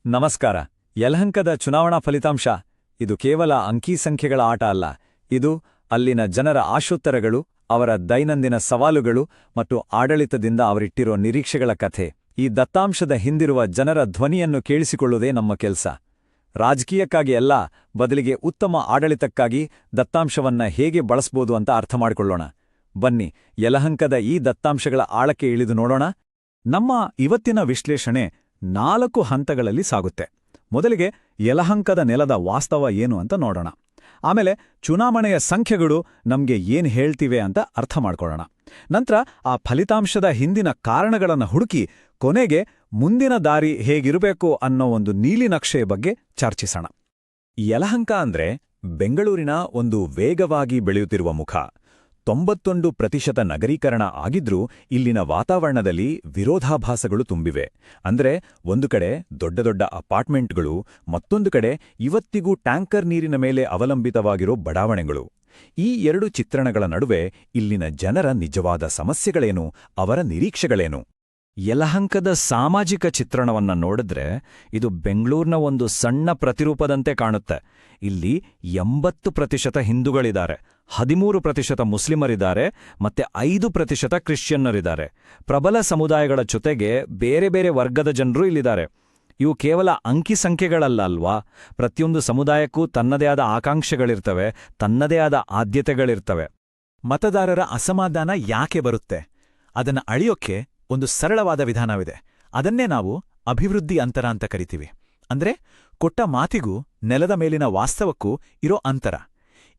ನಮಸ್ಕಾರ. ಯಲಹಂಕದ ಚುನಾವಣಾ ಫಲಿತಾಂಶ ಇದು ಕೇವಲ ಅಂಕಿಸಂಖ್ಯೆಗಳ ಆಟ ಅಲ್ಲ. ಇದು ಅಲ್ಲಿನ ಜನರ ಆಶೋತ್ತರಗಳು, ಅವರ ದೈನಂದಿನ ಸವಾಲುಗಳು ಮತ್ತು ಆಡಳಿತದಿಂದ ಅವರಿಟ್ಟಿರೋ ನಿರೀಕ್ಷೆಗಳ ಕಥೆ. ಈ ದತ್ತಾಂಶದ ಹಿಂದಿರುವ ಜನರ ಧ್ವನಿಯನ್ನು ಕೇಳಿಸಿಕೊಳ್ಳುವುದೇ ನಮ್ಮ ಕೆಲಸ. ರಾಜಕೀಯಕ್ಕಾಗಿ ಅಲ್ಲ, ಬದಲಿಗೆ ಉತ್ತಮ ಆಡಳಿತಕ್ಕಾಗಿ ದತ್ತಾಂಶವನ್ನ ಹೇಗೆ ಬಳಸ್ಬೋದು ಅಂತ ಅರ್ಥ ಮಾಡಿಕೊಳ್ಳೋಣ. ಬನ್ನಿ, ಯಲಹಂಕದ ಈ ದತ್ತಾಂಶಗಳ ಆಳಕ್ಕೆ ಇಳಿದು ನೋಡೋಣ. ನಮ್ಮ ಇವತ್ತಿನ ವಿಶ್ಲೇಷಣೆ 4 ಹಂತಗಳಲ್ಲಿ ಸಾಗುತ್ತೆ. ಮೊದಲಿಗೆ ಯಲಹಂಕದ ನೆಲದ ವಾಸ್ತವ ಏನು ಅಂತ ನೋಡೋಣ. ಆಮೇಲೆ ಚುನಾವಣೆಯ ಸಂಖ್ಯೆಗಳು ನಮ್ಗೆ ಏನ್ ಹೇಳ್ತಿವೆ ಅಂತ ಅರ್ಥ ಮಾಡ್ಕೊಳ್ಳೋಣ. ನಂತರ ಆ ಫಲಿತಾಂಶದ ಹಿಂದಿನ ಕಾರಣಗಳನ್ನು ಹುಡುಕಿ ಕೊನೆಗೆ ಮುಂದಿನ ದಾರಿ ಹೇಗಿರಬೇಕು ಅನ್ನೋ ಒಂದು ನೀಲಿನಕ್ಷೆಯ ಬಗ್ಗೆ ಚರ್ಚಿಸೋಣ. ಯಲಹಂಕ ಅಂದ್ರೆ ಬೆಂಗಳೂರಿನ ಒಂದು ವೇಗವಾಗಿ ಬೆಳೆಯುತ್ತಿರುವ ಮುಖ. 91% ನಗರೀಕರಣ ಆಗಿದ್ರೂ ಇಲ್ಲಿನ ವಾತಾವರಣದಲ್ಲಿ ವಿರೋಧಾಭಾಸಗಳು ತುಂಬಿವೆ. ಅಂದ್ರೆ ಒಂದು ಕಡೆ ದೊಡ್ಡ ದೊಡ್ಡ ಅಪಾರ್ಟ್ಮೆಂಟ್ಗಳು, ಮತ್ತೊಂದು ಕಡೆ ಇವತ್ತಿಗೂ ಟ್ಯಾಂಕರ್ ನೀರಿನ ಮೇಲೆ ಅವಲಂಬಿತವಾಗಿರೋ ಬಡಾವಣೆಗಳು. ಈ 2 ಚಿತ್ರಣಗಳ ನಡುವೆ ಇಲ್ಲಿನ ಜನರ ನಿಜವಾದ ಸಮಸ್ಯೆಗಳೇನು, ಅವರ ನಿರೀಕ್ಷೆಗಳೇನು? ಯಲಹಂಕದ ಸಾಮಾಜಿಕ ಚಿತ್ರಣವನ್ನ ನೋಡಿದ್ರೆ ಇದು ಬೆಂಗಳೂರಿನ ಒಂದು ಸಣ್ಣ ಪ್ರತಿರೂಪದಂತೆ ಕಾಣುತ್ತೆ. ಇಲ್ಲಿ 80% ಹಿಂದೂಗಳಿದ್ದಾರೆ, 13% ಮುಸ್ಲಿಮರಿದ್ದಾರೆ, ಮತ್ತೆ 5% ಕ್ರಿಶ್ಚಿಯನ್ನರಿದ್ದಾರೆ. ಪ್ರಬಲ ಸಮುದಾಯಗಳ ಜೊತೆಗೆ ಬೇರೆ ಬೇರೆ ವರ್ಗದ ಜನರು ಇಲ್ಲಿದ್ದಾರೆ. ಇವು ಕೇವಲ ಅಂಕಿಸಂಖ್ಯೆಗಳಲ್ಲ ಅಲ್ವಾ. ಪ್ರತಿಯೊಂದು ಸಮುದಾಯಕ್ಕೂ ತನ್ನದೇ ಆದ ಆಕಾಂಕ್ಷೆಗಳಿರ್ತವೆ, ತನ್ನದೇ ಆದ ಆದ್ಯತೆಗಳಿರ್ತವೆ. ಮತದಾರರ ಅಸಮಾಧಾನ ಯಾಕೆ ಬರುತ್ತೆ? ಅದನ್ನ ಅಳಿಯೋಕ್ಕೆ ಒಂದು ಸರಳವಾದ ವಿಧಾನವಿದೆ. ಅದನ್ನೇ ನಾವು ಅಭಿವೃದ್ಧಿ ಅಂತರ ಅಂತ ಕರಿತೀವಿ. ಅಂದ್ರೆ ಕೊಟ್ಟ ಮಾತಿಗೂ ನೆಲದ ಮೇಲಿನ ವಾಸ್ತವಕ್ಕೂ ಇರೋ ಅಂತರ.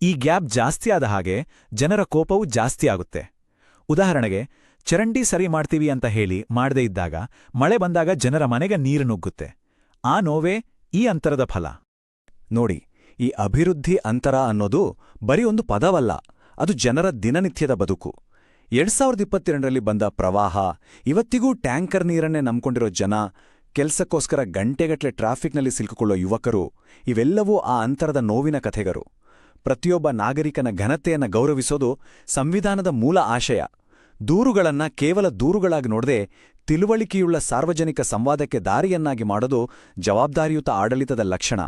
ಈ ಗ್ಯಾಪ್ ಜಾಸ್ತಿ ಆದ ಹಾಗೆ ಜನರ ಕೋಪವೂ ಜಾಸ್ತಿ ಆಗುತ್ತೆ. ಉದಾಹರಣೆಗೆ, ಚರಂಡಿ ಸರಿ ಮಾಡ್ತೀವಿ ಅಂತ ಹೇಳಿ ಮಾಡದೇ ಇದ್ದಾಗ ಮಳೆ ಬಂದಾಗ ಜನರ ಮನೆಗೆ ನೀರು ನುಗ್ಗುತ್ತೆ. ಆ ನೋವೇ ಈ ಅಂತರದ ಫಲ. ನೋಡಿ, ಈ ಅಭಿವೃದ್ಧಿ ಅಂತರ ಅನ್ನೋದು ಬರೀ ಒಂದು ಪದವಲ್ಲ, ಅದು ಜನರ ದಿನನಿತ್ಯದ ಬದುಕು. 2022ರಲ್ಲಿ ಬಂದ ಪ್ರವಾಹ, ಇವತ್ತಿಗೂ ಟ್ಯಾಂಕರ್ ನೀರನ್ನೇ ನಂಬ್ಕೊಂಡಿರೋ ಜನ, ಕೆಲ್ಸಕ್ಕೋಸ್ಕರ ಗಂಟೆಗಟ್ಟಲೆ ಟ್ರಾಫಿಕ್ನಲ್ಲಿ ಸಿಲುಕಿಕೊಳ್ಳೋ ಯುವಕರು, ಇವೆಲ್ಲವೂ ಆ ಅಂತರದ ನೋವಿನ ಕಥೆಗರು. ಪ್ರತಿಯೊಬ್ಬ ನಾಗರಿಕನ ಘನತೆಯನ್ನ ಗೌರವಿಸೋದು ಸಂವಿಧಾನದ ಮೂಲ ಆಶಯ. ದೂರುಗಳನ್ನ ಕೇವಲ ದೂರುಗಳಾಗಿ ನೋಡದೆ ತಿಳುವಳಿಕೆಯುಳ್ಳ ಸಾರ್ವಜನಿಕ ಸಂವಾದಕ್ಕೆ ದಾರಿಯನ್ನಾಗಿ ಮಾಡೋದು ಜವಾಬ್ದಾರಿಯುತ ಆಡಳಿತದ ಲಕ್ಷಣ.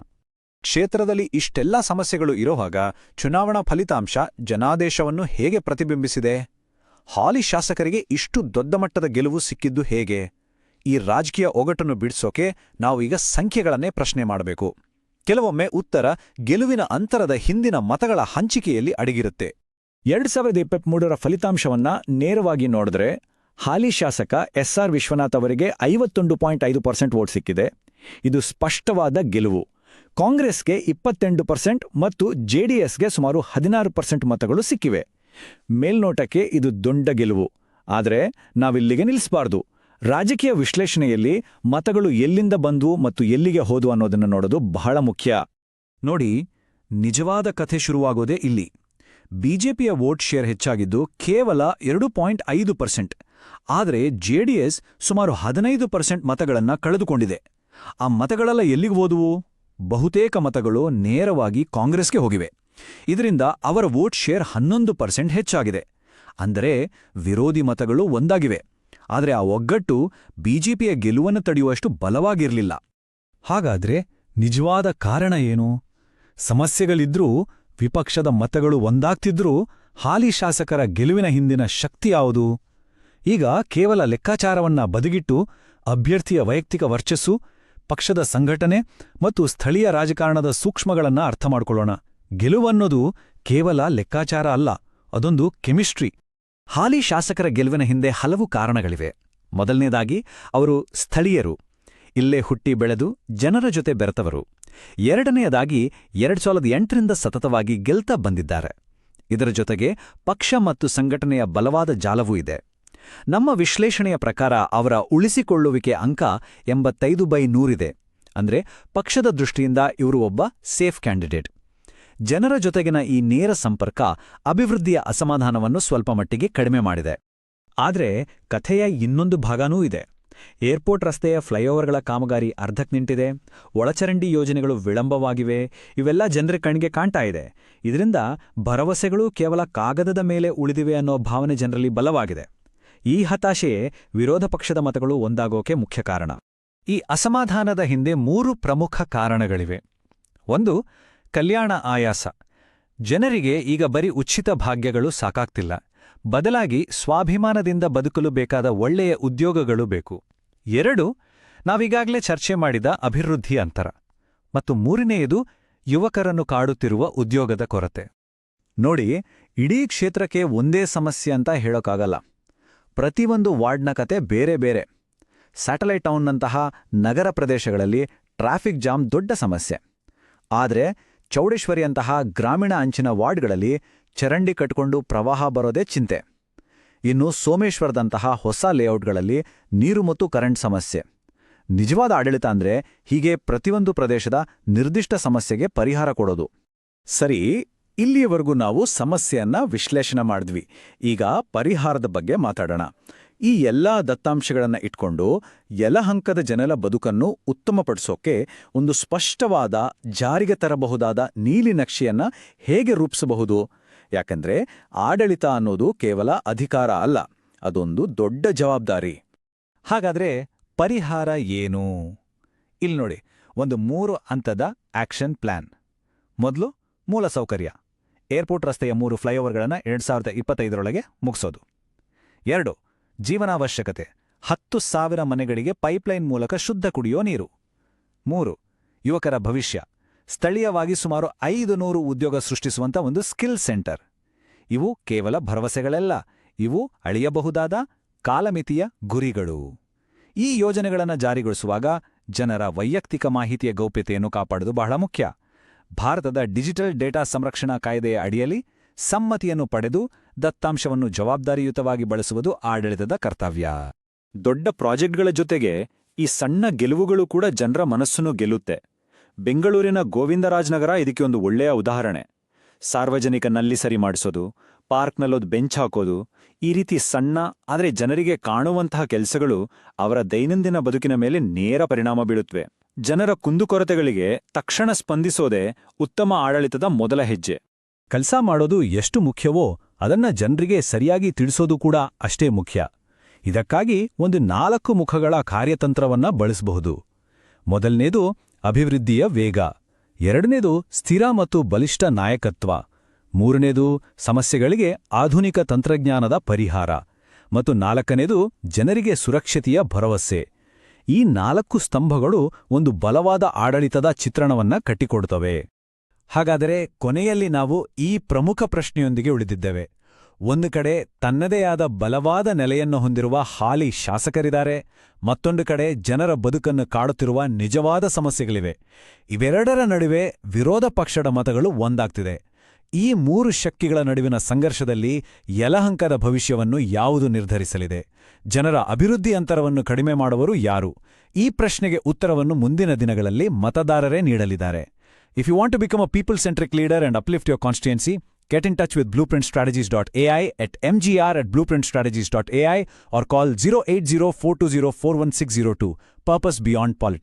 ಕ್ಷೇತ್ರದಲ್ಲಿ ಇಷ್ಟೆಲ್ಲಾ ಸಮಸ್ಯೆಗಳು ಇರೋವಾಗ ಚುನಾವಣಾ ಫಲಿತಾಂಶ ಜನಾದೇಶವನ್ನು ಹೇಗೆ ಪ್ರತಿಬಿಂಬಿಸಿದೆ? ಹಾಲಿ ಶಾಸಕರಿಗೆ ಇಷ್ಟು ದೊಡ್ಡ ಮಟ್ಟದ ಗೆಲುವು ಸಿಕ್ಕಿದ್ದು ಹೇಗೆ? ಈ ರಾಜಕೀಯ ಒಗಟನ್ನು ಬಿಡಿಸೋಕೆ ನಾವು ಈಗ ಸಂಖ್ಯೆಗಳನ್ನೇ ಪ್ರಶ್ನೆ ಮಾಡಬೇಕು. ಕೆಲವೊಮ್ಮೆ ಉತ್ತರ ಗೆಲುವಿನ ಅಂತರದ ಹಿಂದಿನ ಮತಗಳ ಹಂಚಿಕೆಯಲ್ಲಿ ಅಡಗಿರುತ್ತೆ. 2023ರ ಫಲಿತಾಂಶವನ್ನ ನೇರವಾಗಿ ನೋಡಿದ್ರೆ ಹಾಲಿ ಶಾಸಕ ಎಸ್.ಆರ್. ವಿಶ್ವನಾಥ್ ಅವರಿಗೆ 51.5% ವೋಟ್ ಸಿಕ್ಕಿದೆ. ಇದು ಸ್ಪಷ್ಟವಾದ ಗೆಲುವು. ಕಾಂಗ್ರೆಸ್ಗೆ 28% ಮತ್ತು ಜೆಡಿಎಸ್ಗೆ ಸುಮಾರು 16% ಮತಗಳು ಸಿಕ್ಕಿವೆ. ಮೇಲ್ನೋಟಕ್ಕೆ ಇದು ದೊಡ್ಡ ಗೆಲುವು. ಆದರೆ ನಾವಿಲ್ಲಿಗೆ ನಿಲ್ಲಿಸಬಾರ್ದು. ರಾಜಕೀಯ ವಿಶ್ಲೇಷಣೆಯಲ್ಲಿ ಮತಗಳು ಎಲ್ಲಿಂದ ಬಂದು ಮತ್ತು ಎಲ್ಲಿಗೆ ಹೋದು ಅನ್ನೋದನ್ನು ನೋಡೋದು ಬಹಳ ಮುಖ್ಯ. ನೋಡಿ, ನಿಜವಾದ ಕಥೆ ಶುರುವಾಗೋದೇ ಇಲ್ಲಿ. ಬಿಜೆಪಿಯ ವೋಟ್ ಶೇರ್ ಹೆಚ್ಚಾಗಿದ್ದು ಕೇವಲ 2.5%. ಆದರೆ ಜೆಡಿಎಸ್ ಸುಮಾರು 15% ಮತಗಳನ್ನ ಕಳೆದುಕೊಂಡಿದೆ. ಆ ಮತಗಳೆಲ್ಲ ಎಲ್ಲಿಗೆ ಹೋದುವು? ಬಹುತೇಕ ಮತಗಳು ನೇರವಾಗಿ ಕಾಂಗ್ರೆಸ್ಗೆ ಹೋಗಿವೆ. ಇದರಿಂದ ಅವರ ವೋಟ್ ಶೇರ್ 11% ಹೆಚ್ಚಾಗಿದೆ. ಅಂದರೆ ವಿರೋಧಿ ಮತಗಳು ಒಂದಾಗಿವೆ. ಆದರೆ ಆ ಒಗ್ಗಟ್ಟು ಬಿಜೆಪಿಯ ಗೆಲುವನ್ನು ತಡೆಯುವಷ್ಟು ಬಲವಾಗಿರಲಿಲ್ಲ. ಹಾಗಾದ್ರೆ ನಿಜವಾದ ಕಾರಣ ಏನು? ಸಮಸ್ಯೆಗಳಿದ್ರೂ ವಿಪಕ್ಷದ ಮತಗಳು ಒಂದಾಗ್ತಿದ್ರೂ ಹಾಲಿ ಶಾಸಕರ ಗೆಲುವಿನ ಹಿಂದಿನ ಶಕ್ತಿ ಯಾವುದು? ಈಗ ಕೇವಲ ಲೆಕ್ಕಾಚಾರವನ್ನ ಬದಿಗಿಟ್ಟು ಅಭ್ಯರ್ಥಿಯ ವೈಯಕ್ತಿಕ ವರ್ಚಸ್ಸು, ಪಕ್ಷದ ಸಂಘಟನೆ ಮತ್ತು ಸ್ಥಳೀಯ ರಾಜಕಾರಣದ ಸೂಕ್ಷ್ಮಗಳನ್ನ ಅರ್ಥ ಮಾಡ್ಕೊಳ್ಳೋಣ. ಗೆಲುವನ್ನೋದು ಕೇವಲ ಲೆಕ್ಕಾಚಾರ ಅಲ್ಲ, ಅದೊಂದು ಕೆಮಿಸ್ಟ್ರಿ. ಹಾಲಿ ಶಾಸಕರ ಗೆಲುವಿನ ಹಿಂದೆ ಹಲವು ಕಾರಣಗಳಿವೆ. ಮೊದಲನೇದಾಗಿ, ಅವರು ಸ್ಥಳೀಯರು, ಇಲ್ಲೇ ಹುಟ್ಟಿ ಬೆಳೆದು ಜನರ ಜೊತೆ ಬೆರೆತವರು. ಎರಡನೆಯದಾಗಿ, 2008ರಿಂದ ಸತತವಾಗಿ ಗೆಲ್ತಾ ಬಂದಿದ್ದಾರೆ. ಇದರ ಜೊತೆಗೆ ಪಕ್ಷ ಮತ್ತು ಸಂಘಟನೆಯ ಬಲವಾದ ಜಾಲವೂ ಇದೆ. ನಮ್ಮ ವಿಶ್ಲೇಷಣೆಯ ಪ್ರಕಾರ ಅವರ ಉಳಿಸಿಕೊಳ್ಳುವಿಕೆ ಅಂಕ 85/100 ಇದೆ. ಅಂದ್ರೆ ಪಕ್ಷದ ದೃಷ್ಟಿಯಿಂದ ಇವರು ಒಬ್ಬ ಸೇಫ್ ಕ್ಯಾಂಡಿಡೇಟ್. ಜನರ ಜೊತೆಗಿನ ಈ ನೇರ ಸಂಪರ್ಕ ಅಭಿವೃದ್ಧಿಯ ಅಸಮಾಧಾನವನ್ನು ಸ್ವಲ್ಪ ಮಟ್ಟಿಗೆ ಕಡಿಮೆ ಮಾಡಿದೆ. ಆದ್ರೆ ಕಥೆಯ ಇನ್ನೊಂದು ಭಾಗನೂ ಇದೆ. ಏರ್ಪೋರ್ಟ್ ರಸ್ತೆಯ ಫ್ಲೈಓವರ್ಗಳ ಕಾಮಗಾರಿ ಅರ್ಧಕ್ಕೆ ನಿಂತಿದೆ, ಒಳಚರಂಡಿ ಯೋಜನೆಗಳು ವಿಳಂಬವಾಗಿವೆ. ಇವೆಲ್ಲ ಜನರ ಕಣ್ಣಿಗೆ ಕಾಣ್ತಾ ಇದೆ. ಇದರಿಂದ ಭರವಸೆಗಳು ಕೇವಲ ಕಾಗದದ ಮೇಲೆ ಉಳಿದಿವೆ ಅನ್ನೋ ಭಾವನೆ ಜನರಲ್ಲಿ ಬಲವಾಗಿದೆ. ಈ ಹತಾಶೆಯೇ ವಿರೋಧ ಪಕ್ಷದ ಮತಗಳು ಒಂದಾಗೋಕೆ ಮುಖ್ಯ ಕಾರಣ. ಈ ಅಸಮಾಧಾನದ ಹಿಂದೆ 3 ಪ್ರಮುಖ ಕಾರಣಗಳಿವೆ. ಒಂದು, ಕಲ್ಯಾಣ ಆಯಾಸ. ಜನರಿಗೆ ಈಗ ಬರೀ ಉಚಿತ ಭಾಗ್ಯಗಳು ಸಾಕಾಗ್ತಿಲ್ಲ. ಬದಲಾಗಿ ಸ್ವಾಭಿಮಾನದಿಂದ ಬದುಕಲು ಬೇಕಾದ ಒಳ್ಳೆಯ ಉದ್ಯೋಗಗಳು ಬೇಕು. 2, ನಾವೀಗಾಗಲೇ ಚರ್ಚೆ ಮಾಡಿದ ಅಭಿವೃದ್ಧಿ ಅಂತರ. ಮತ್ತು 3ನೇಯದು, ಯುವಕರನ್ನು ಕಾಡುತ್ತಿರುವ ಉದ್ಯೋಗದ ಕೊರತೆ. ನೋಡಿ, ಇಡೀ ಕ್ಷೇತ್ರಕ್ಕೆ ಒಂದೇ ಸಮಸ್ಯೆ ಅಂತ ಹೇಳೋಕ್ಕಾಗಲ್ಲ. ಪ್ರತಿಯೊಂದು ವಾರ್ಡ್ನ ಕತೆ ಬೇರೆ ಬೇರೆ. ಸ್ಯಾಟಲೈಟ್ ಟೌನ್ನಂತಹ ನಗರ ಪ್ರದೇಶಗಳಲ್ಲಿ ಟ್ರಾಫಿಕ್ ಜಾಮ್ ದೊಡ್ಡ ಸಮಸ್ಯೆ. ಆದರೆ ಚೌಡೇಶ್ವರಿಯಂತಹ ಗ್ರಾಮೀಣ ಅಂಚಿನ ವಾರ್ಡ್ಗಳಲ್ಲಿ ಚರಂಡಿ ಕಟ್ಕೊಂಡು ಪ್ರವಾಹ ಬರೋದೇ ಚಿಂತೆ. ಇನ್ನು ಸೋಮೇಶ್ವರದಂತಹ ಹೊಸ ಲೇಔಟ್ಗಳಲ್ಲಿ ನೀರು ಮತ್ತು ಕರೆಂಟ್ ಸಮಸ್ಯೆ. ನಿಜವಾದ ಆಡಳಿತ ಅಂದ್ರೆ ಹೀಗೆ ಪ್ರತಿಯೊಂದು ಪ್ರದೇಶದ ನಿರ್ದಿಷ್ಟ ಸಮಸ್ಯೆಗೆ ಪರಿಹಾರ ಕೊಡೋದು. ಸರಿ, ಇಲ್ಲಿಯವರೆಗೂ ನಾವು ಸಮಸ್ಯೆಯನ್ನ ವಿಶ್ಲೇಷಣೆ ಮಾಡಿದ್ವಿ. ಈಗ ಪರಿಹಾರದ ಬಗ್ಗೆ ಮಾತಾಡೋಣ. ಈ ಎಲ್ಲಾ ದತ್ತಾಂಶಗಳನ್ನ ಇಟ್ಕೊಂಡು ಯಲಹಂಕದ ಜನರ ಬದುಕನ್ನು ಉತ್ತಮಪಡಿಸೋಕೆ ಒಂದು ಸ್ಪಷ್ಟವಾದ, ಜಾರಿಗೆ ತರಬಹುದಾದ ನೀಲಿನಕ್ಷೆಯನ್ನ ಹೇಗೆ ರೂಪಿಸಬಹುದು? ಯಾಕಂದ್ರೆ ಆಡಳಿತ ಅನ್ನೋದು ಕೇವಲ ಅಧಿಕಾರ ಅಲ್ಲ, ಅದೊಂದು ದೊಡ್ಡ ಜವಾಬ್ದಾರಿ. ಹಾಗಾದ್ರೆ ಪರಿಹಾರ ಏನು? ಇಲ್ಲಿ ನೋಡಿ, ಒಂದು 3 ಹಂತದ ಆಕ್ಷನ್ ಪ್ಲಾನ್. ಮೊದಲು, ಮೂಲಸೌಕರ್ಯ. ಏರ್ಪೋರ್ಟ್ ರಸ್ತೆಯ 3 ಫ್ಲೈಓವರ್ಗಳನ್ನು 2025ರೊಳಗೆ ಮುಗಿಸೋದು. 2, ಜೀವನಾವಶ್ಯಕತೆ. 10,000 ಮನೆಗಳಿಗೆ ಪೈಪ್ಲೈನ್ ಮೂಲಕ ಶುದ್ಧ ಕುಡಿಯೋ ನೀರು. 3, ಯುವಕರ ಭವಿಷ್ಯ. ಸ್ಥಳೀಯವಾಗಿ ಸುಮಾರು 500 ಉದ್ಯೋಗ ಸೃಷ್ಟಿಸುವಂಥ ಒಂದು ಸ್ಕಿಲ್ ಸೆಂಟರ್. ಇವು ಕೇವಲ ಭರವಸೆಗಳಲ್ಲ, ಇವು ಅಳಿಯಬಹುದಾದ ಕಾಲಮಿತಿಯ ಗುರಿಗಳು. ಈ ಯೋಜನೆಗಳನ್ನು ಜಾರಿಗೊಳಿಸುವಾಗ ಜನರ ವೈಯಕ್ತಿಕ ಮಾಹಿತಿಯ ಗೌಪ್ಯತೆಯನ್ನು ಕಾಪಾಡುವುದು ಬಹಳ ಮುಖ್ಯ. ಭಾರತದ ಡಿಜಿಟಲ್ ಡೇಟಾ ಸಂರಕ್ಷಣಾ ಕಾಯ್ದೆಯ ಅಡಿಯಲ್ಲಿ ಸಮ್ಮತಿಯನ್ನು ಪಡೆದು ದತ್ತಾಂಶವನ್ನು ಜವಾಬ್ದಾರಿಯುತವಾಗಿ ಬಳಸುವುದು ಆಡಳಿತದ ಕರ್ತವ್ಯ. ದೊಡ್ಡ ಪ್ರಾಜೆಕ್ಟ್ಗಳ ಜೊತೆಗೆ ಈ ಸಣ್ಣ ಗೆಲುವುಗಳು ಕೂಡ ಜನರ ಮನಸ್ಸನ್ನು ಗೆಲ್ಲುತ್ತೆ. ಬೆಂಗಳೂರಿನ ಗೋವಿಂದರಾಜನಗರ ಇದಕ್ಕೆ ಒಂದು ಒಳ್ಳೆಯ ಉದಾಹರಣೆ. ಸಾರ್ವಜನಿಕ ನಲ್ಲಿ ಸರಿ ಮಾಡಿಸೋದು, ಪಾರ್ಕ್ನಲ್ಲೊಂದು ಬೆಂಚ್ ಹಾಕೋದು, ಈ ರೀತಿ ಸಣ್ಣ ಆದರೆ ಜನರಿಗೆ ಕಾಣುವಂತಹ ಕೆಲಸಗಳು ಅವರ ದೈನಂದಿನ ಬದುಕಿನ ಮೇಲೆ ನೇರ ಪರಿಣಾಮ ಬೀಳುತ್ತವೆ. ಜನರ ಕುಂದುಕೊರತೆಗಳಿಗೆ ತಕ್ಷಣ ಸ್ಪಂದಿಸೋದೇ ಉತ್ತಮ ಆಡಳಿತದ ಮೊದಲ ಹೆಜ್ಜೆ. ಕೆಲಸ ಮಾಡೋದು ಎಷ್ಟು ಮುಖ್ಯವೋ ಅದನ್ನ ಜನರಿಗೆ ಸರಿಯಾಗಿ ತಿಳಿಸೋದು ಕೂಡ ಅಷ್ಟೇ ಮುಖ್ಯ. ಇದಕ್ಕಾಗಿ ಒಂದು 4 ಮುಖಗಳ ಕಾರ್ಯತಂತ್ರವನ್ನ ಬಳಸಬಹುದು. ಮೊದಲನೇದು ಅಭಿವೃದ್ಧಿಯ ವೇಗ. 2ನೇದು ಸ್ಥಿರ ಮತ್ತು ಬಲಿಷ್ಠ ನಾಯಕತ್ವ. 3ನೇದು ಸಮಸ್ಯೆಗಳಿಗೆ ಆಧುನಿಕ ತಂತ್ರಜ್ಞಾನದ ಪರಿಹಾರ. ಮತ್ತು 4ನೇದು ಜನರಿಗೆ ಸುರಕ್ಷತೆಯ ಭರವಸೆ. ಈ 4 ಸ್ತಂಭಗಳು ಒಂದು ಬಲವಾದ ಆಡಳಿತದ ಚಿತ್ರಣವನ್ನ ಕಟ್ಟಿಕೊಡುತ್ತವೆ. ಹಾಗಾದರೆ ಕೊನೆಯಲ್ಲಿ ನಾವು ಈ ಪ್ರಮುಖ ಪ್ರಶ್ನೆಯೊಂದಿಗೆ ಉಳಿದಿದ್ದೇವೆ. ಒಂದು ಕಡೆ ತನ್ನದೇ ಆದ ಬಲವಾದ ನೆಲೆಯನ್ನು ಹೊಂದಿರುವ ಹಾಲಿ ಶಾಸಕರಿದ್ದಾರೆ, ಮತ್ತೊಂದು ಕಡೆ ಜನರ ಬದುಕನ್ನು ಕಾಡುತ್ತಿರುವ ನಿಜವಾದ ಸಮಸ್ಯೆಗಳಿವೆ. ಇವೆರಡರ ನಡುವೆ ವಿರೋಧ ಪಕ್ಷದ ಮತಗಳು ಒಂದಾಗ್ತಿದೆ. ಈ 3 ಶಕ್ತಿಗಳ ನಡುವಿನ ಸಂಘರ್ಷದಲ್ಲಿ ಯಲಹಂಕದ ಭವಿಷ್ಯವನ್ನು ಯಾವುದು ನಿರ್ಧರಿಸಲಿದೆ? ಜನರ ಅಭಿವೃದ್ಧಿ ಅಂತರವನ್ನು ಕಡಿಮೆ ಮಾಡುವರು ಯಾರು? ಈ ಪ್ರಶ್ನೆಗೆ ಉತ್ತರವನ್ನು ಮುಂದಿನ ದಿನಗಳಲ್ಲಿ ಮತದಾರರೇ ನೀಡಲಿದ್ದಾರೆ. If you want to become a people-centric leader and uplift your constituency, get in touch with blueprintstrategies.ai at mgr@blueprintstrategies.ai or call 08042041602. Purpose Beyond Politics.